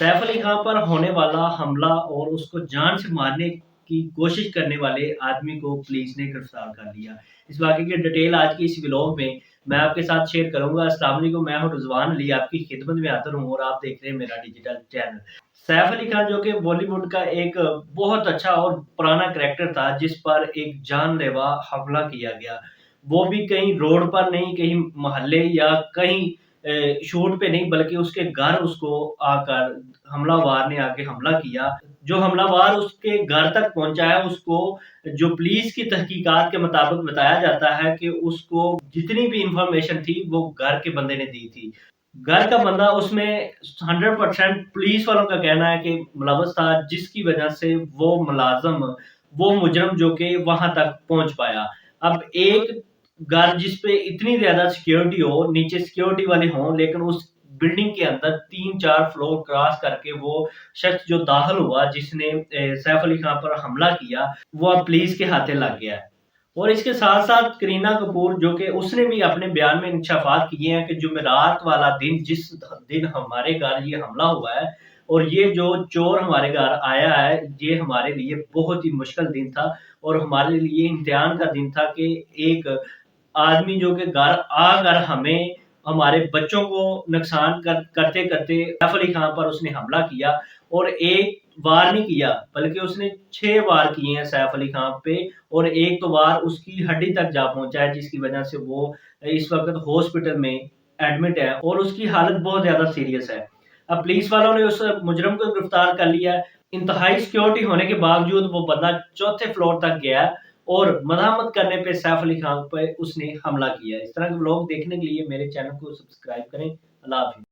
सैफ अली खान पर होने वाला हमला और उसको जान से मारने की कोशिश करने वाले आदमी को पुलिस ने गिरफ्तार कर लिया। इस वाक़े की डिटेल आज की इस व्लॉग में मैं आपके साथ शेयर करूंगा। अस्सलाम वालेकुम, मैं हूं रिजवान अली, आपकी खिदमत में हाजिर हूं और आप देख रहे हैं मेरा डिजिटल चैनल। सैफ अली खान जो कि बॉलीवुड का एक बहुत अच्छा और पुराना करैक्टर था, जिस पर एक जानलेवा हमला किया गया, वो भी कहीं रोड पर नहीं, कहीं मोहल्ले या कहीं शूट पे नहीं, बल्कि उसके घर उसको आकर हमलावर ने आके हमला किया। जो हमलावर उसके घर तक पहुंचा है, उसको जो पुलिस की तहकीकात के मुताबिक बताया जाता है कि उसको जितनी भी इंफॉर्मेशन थी वो घर के बंदे ने दी थी। घर का बंदा उसमें 100% पुलिस वालों का कहना है कि मुलव्वस था, जिसकी वजह से वो मुलाजम, वो मुजरम जो कि वहां तक पहुंच पाया। अब एक घर जिस पे इतनी ज्यादा सिक्योरिटी हो, नीचे सिक्योरिटी वाले हों, लेकिन उस बिल्डिंग के अंदर 3-4 फ्लोर क्रॉस करके वो शख्स जो दाखिल हुआ, जिसने सैफ अली खान पर हमला किया, वो अब पुलिस के हाथे लग गया है। और इसके साथ साथ करीना कपूर जो कि उसने भी अपने बयान में इंकशाफात किए हैं कि जुमेरात वाला दिन, जिस दिन हमारे घर ये हमला हुआ है और ये जो चोर हमारे घर आया है, ये हमारे लिए बहुत ही मुश्किल दिन था और हमारे लिए इम्तिहान का दिन था कि एक आदमी जो कि घर आकर हमें, हमारे बच्चों को नुकसान करते करते सैफ अली खान पर उसने हमला किया। और एक वार नहीं किया, बल्कि उसने 6 वार किए हैं सैफ अली खान पे, और एक तो वार उसकी हड्डी तक जा पहुंचा है, जिसकी वजह से वो इस वक्त हॉस्पिटल में एडमिट है और उसकी हालत बहुत ज्यादा सीरियस है। अब पुलिस वालों ने उस मुजरम को गिरफ्तार कर लिया है। इंतहाई सिक्योरिटी होने के बावजूद वो बंदा चौथे फ्लोर तक गया और मदामत करने पे सैफ अली खान पे उसने हमला किया। इस तरह के व्लॉग देखने के लिए मेरे चैनल को सब्सक्राइब करें। अल्लाह हाफिज।